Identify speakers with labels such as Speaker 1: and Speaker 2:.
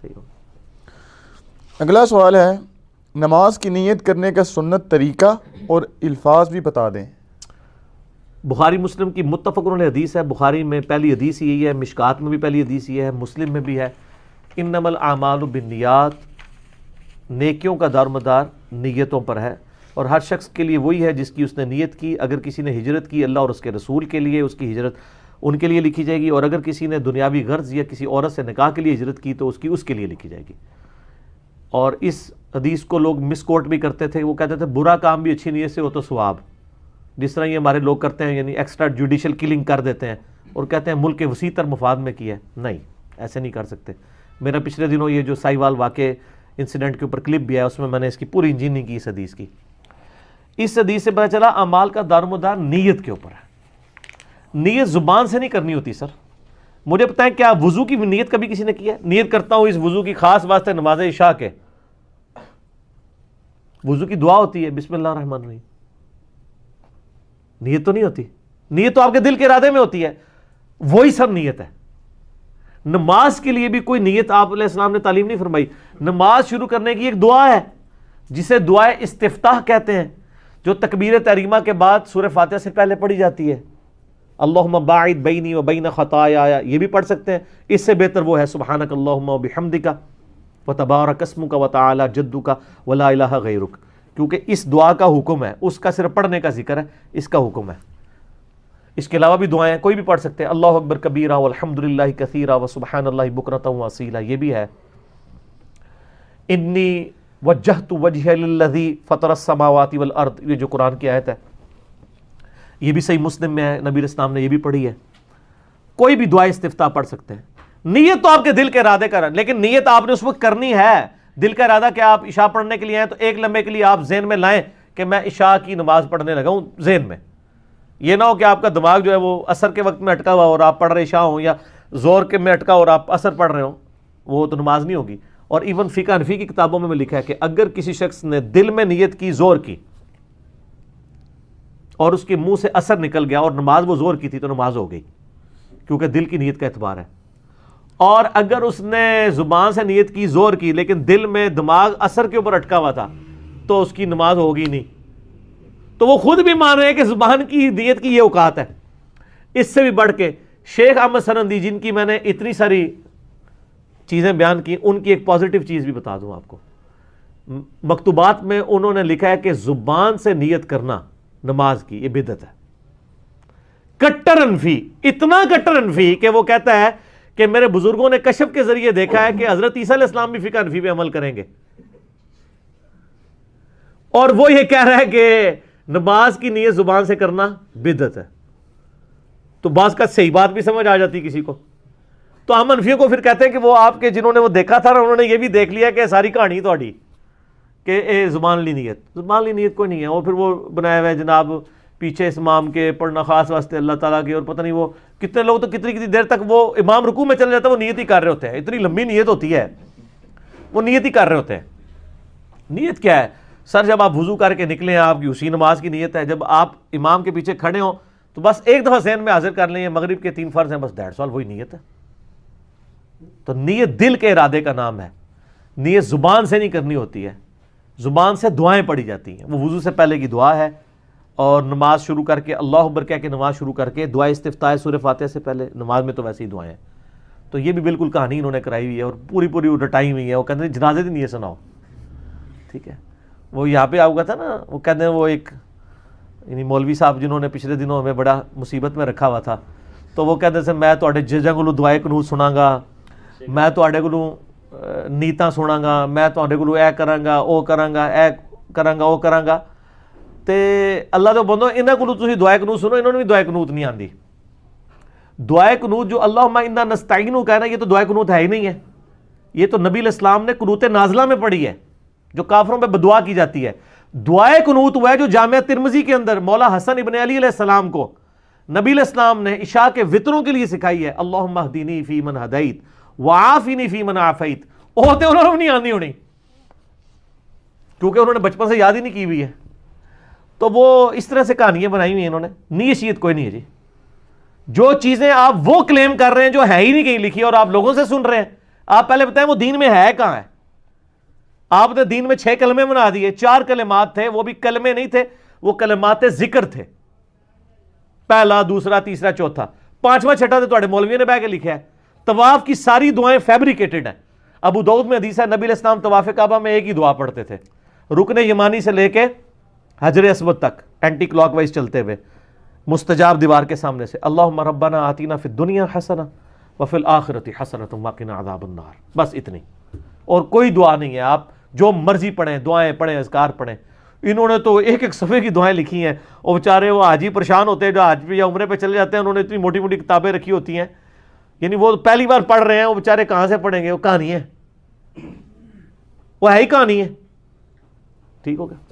Speaker 1: صحیح ہو.
Speaker 2: اگلا سوال ہے نماز کی نیت کرنے کا سنت طریقہ اور الفاظ بھی بتا دیں.
Speaker 1: بخاری مسلم کی متفق علیہ حدیث ہے. بخاری میں پہلی حدیث یہی ہے, مشکات میں بھی پہلی حدیث یہ ہے, مسلم میں بھی ہے. انما الاعمال بالنیات, نیکیوں کا دار مدار نیتوں پر ہے, اور ہر شخص کے لیے وہی ہے جس کی اس نے نیت کی. اگر کسی نے ہجرت کی اللہ اور اس کے رسول کے لیے, اس کی ہجرت ان کے لیے لکھی جائے گی, اور اگر کسی نے دنیاوی غرض یا کسی عورت سے نکاح کے لیے ہجرت کی تو اس کے لیے لکھی جائے گی. اور اس حدیث کو لوگ مس کوٹ بھی کرتے تھے, وہ کہتے تھے برا کام بھی اچھی نیت سے ہو تو ثواب, جس طرح یہ ہمارے لوگ کرتے ہیں, یعنی ایکسٹرا جوڈیشل کلنگ کر دیتے ہیں اور کہتے ہیں ملک کے وسیع تر مفاد میں کیا ہے. نہیں, ایسے نہیں کر سکتے. میرا پچھلے دنوں یہ جو سائیوال واقع انسیڈنٹ کے اوپر کلپ بھی ہے, اس میں میں نے اس کی پوری انجینئرنگ کی اس حدیث کی. اس حدیث سے پتہ چلا اعمال کا دارمدار نیت کے اوپر ہے. نیت زبان سے نہیں کرنی ہوتی. سر مجھے بتائیں کیا وضو کی نیت کبھی کسی نے کی ہے؟ نیت کرتا ہوں اس وضو کی خاص واسطے نماز عشاء کے. وضو کی دعا ہوتی ہے بسم اللہ الرحمن الرحیم, نیت تو نہیں ہوتی. نیت تو آپ کے دل کے ارادے میں ہوتی ہے, وہی سب نیت ہے. نماز کے لیے بھی کوئی نیت آپ علیہ السلام نے تعلیم نہیں فرمائی. نماز شروع کرنے کی ایک دعا ہے جسے دعائے استفتاح کہتے ہیں, جو تکبیر تحریمہ کے بعد سورہ فاتحہ سے پہلے پڑھی جاتی ہے. اللہم باعد بینی و بین خطایا, یہ بھی پڑھ سکتے ہیں. اس سے بہتر وہ ہے سبحانک اللہم و بحمدک وتبارک اسمک وتعالی جدک ولا الہ غیرک, کیونکہ اس دعا کا حکم ہے, اس کا صرف پڑھنے کا ذکر ہے, اس کا حکم ہے. اس کے علاوہ بھی دعائیں کوئی بھی پڑھ سکتے ہیں, اللہ اکبر کبیرہ والحمدللہ کثیرہ وسبحان اللہ بکرۃ واصیلہ, یہ بھی ہے. انی وجہت وجہی للذی فطر السماوات والارض, یہ جو قرآن کی آیت ہے یہ بھی صحیح مسلم میں ہے, نبی علیہ السلام نے یہ بھی پڑھی ہے. کوئی بھی دعا استفتاح پڑھ سکتے ہیں. نیت تو آپ کے دل کے ارادے کا, لیکن نیت آپ نے اس وقت کرنی ہے. دل کا ارادہ کہ آپ عشاء پڑھنے کے لیے آئیں تو ایک لمحے کے لیے آپ ذہن میں لائیں کہ میں عشاء کی نماز پڑھنے لگا ہوں ذہن میں. یہ نہ ہو کہ آپ کا دماغ جو ہے وہ عصر کے وقت میں اٹکا ہوا اور آپ پڑھ رہے عشاء ہوں, یا زور کے میں اٹکا اور آپ عصر پڑھ رہے ہوں, وہ تو نماز نہیں ہوگی. اور ایون فقہ حنفی کی کتابوں میں لکھا ہے کہ اگر کسی شخص نے دل میں نیت کی زور کی اور اس کے منہ سے اثر نکل گیا اور نماز وہ زور کی تھی تو نماز ہو گئی, کیونکہ دل کی نیت کا اعتبار ہے. اور اگر اس نے زبان سے نیت کی زور کی لیکن دل میں دماغ اثر کے اوپر اٹکا ہوا تھا تو اس کی نماز ہوگی نہیں. تو وہ خود بھی مان رہے ہیں کہ زبان کی نیت کی یہ اوقات ہے. اس سے بھی بڑھ کے شیخ احمد سرندی, جن کی میں نے اتنی ساری چیزیں بیان کی, ان کی ایک پازیٹیو چیز بھی بتا دوں آپ کو. مکتوبات میں انہوں نے لکھا ہے کہ زبان سے نیت کرنا نماز کی یہ بدعت ہے. کٹر انفی, اتنا کٹر انفی کہ وہ کہتا ہے کہ میرے بزرگوں نے کشف کے ذریعے دیکھا ہے کہ حضرت عیسیٰ علیہ السلام بھی فقہ حنفی پہ عمل کریں گے, اور وہ یہ کہہ رہا ہے کہ نماز کی نیت زبان سے کرنا بدعت ہے. تو بعض کا صحیح بات بھی سمجھ آ جاتی کسی کو. تو ہم حنفیوں کو پھر کہتے ہیں کہ وہ آپ کے جنہوں نے وہ دیکھا تھا انہوں نے یہ بھی دیکھ لیا کہ ساری کہانی تہاڈی کہ زبان لی نیت, زبان لی نیت کوئی نہیں ہے. اور پھر وہ بنایا ہوا ہے جناب پیچھے اس امام کے پڑھنا خاص واسطے اللہ تعالیٰ کے, اور پتہ نہیں وہ کتنے لوگ تو کتنی دیر تک وہ امام رکوع میں چل جاتا ہے وہ نیت ہی کر رہے ہوتے ہیں. اتنی لمبی نیت ہوتی ہے, وہ نیت ہی کر رہے ہوتے ہیں. نیت کیا ہے سر؟ جب آپ وضو کر کے نکلیں آپ کی اسی نماز کی نیت ہے. جب آپ امام کے پیچھے کھڑے ہوں تو بس ایک دفعہ ذہن میں حاضر کر لیں مغرب کے 3 فرض ہیں, بس دیٹس آل, وہی نیت ہے. تو نیت دل کے ارادے کا نام ہے. نیت زبان سے نہیں کرنی ہوتی ہے, زبان سے دعائیں پڑھی جاتی ہیں. وہ وضو سے پہلے کی دعا ہے, اور نماز شروع کر کے اللہ اکبر کہہ کے نماز شروع کر کے دعا استفتاح سورہ فاتحہ سے پہلے. نماز میں تو ویسے ہی دعائیں ہیں. تو یہ بھی بالکل کہانی انہوں نے کرائی ہوئی ہے اور پوری رٹائی ہوئی ہے. وہ کہتے ہیں جنازے دن یہ سناؤ, ٹھیک ہے. وہ یہاں پہ آؤگا تھا نا, وہ کہتے ہیں وہ ایک یعنی مولوی صاحب جنہوں نے پچھلے دنوں ہمیں بڑا مصیبت میں رکھا ہوا تھا, تو وہ کہتے ہیں میں تواڈے ججاں کولوں دعائے قنوت سناں گا, میں تواڈے کولوں نیتاں سناں گا, میں تواڈے کولوں اے کراں گا او کراں گا, اے کراں گا او کراں گا. تے اللہ دے بندو انہاں کولوں تسی دعائے قنوت سنو, انہوں نے بھی دعائے قنوت نہیں آندی. دعائے قنوت جو اللہم انا نستعین کہنا, یہ تو دعائے قنوت ہے ہی نہیں ہے. یہ تو نبی علیہ السلام نے قنوت نازلہ میں پڑھی ہے جو کافروں پہ بدعا کی جاتی ہے. دعائے قنوت ہوا ہے جو جامعہ ترمذی کے اندر مولا حسن ابن علی علیہ السلام کو نبی علیہ السلام نے عشاء کے وطروں کے لیے سکھائی ہے. اللہم اہدنی فی من ہدیت وعافنی فی من عافیت. وہ تے انہوں نے نہیں آندی ہونی کیونکہ انہوں نے بچپن سے یاد ہی نہیں کی ہوئی ہے. تو وہ اس طرح سے کہانیاں بنائی ہوئی ہیں انہوں نے. نیت شیت کوئی نہیں ہے جی. جو چیزیں آپ وہ کلیم کر رہے ہیں جو ہے ہی نہیں کہیں لکھی اور آپ لوگوں سے سن رہے ہیں. آپ پہلے بتائیں وہ دین میں ہے کہاں ہے؟ آپ نے دین میں 6 کلمے بنا دیے، 4 کلمات تھے، وہ بھی کلمے نہیں تھے، وہ کلمات ذکر تھے، پہلا، دوسرا، تیسرا، چوتھا، 5واں 6واں تو تھوڑے مولویوں نے بہ کے لکھا ہے۔ طواف کی ساری دعائیں فیبریکیٹڈ ہیں۔ ابو داؤد میں حدیث ہے نبی علیہ السلام طواف کعبہ میں ایک ہی دعا پڑھتے تھے، رکن یمانی سے لے کے حجر اسود تک اینٹی کلاک وائز چلتے ہوئے مستجاب دیوار کے سامنے سے، اللہم ربنا آتینا فی الدنیا حسنہ وفی الآخرۃ حسنۃ وقنا عذاب النار، بس اتنی، اور کوئی دعا نہیں ہے۔ آپ جو مرضی پڑھیں، دعائیں پڑھیں، اذکار پڑھیں۔ انہوں نے تو ایک ایک صفحے کی دعائیں لکھی ہیں، اور بیچارے وہ حاجی پریشان ہوتے ہیں جو حج پہ یا عمرے پہ چلے جاتے ہیں، انہوں نے اتنی موٹی موٹی کتابیں رکھی ہوتی ہیں، یعنی وہ پہلی بار پڑھ رہے ہیں، وہ بیچارے کہاں سے پڑھیں گے؟ وہ کہانی ہے، وہ ہے ہی کہانی ہے۔ ٹھیک ہو گیا؟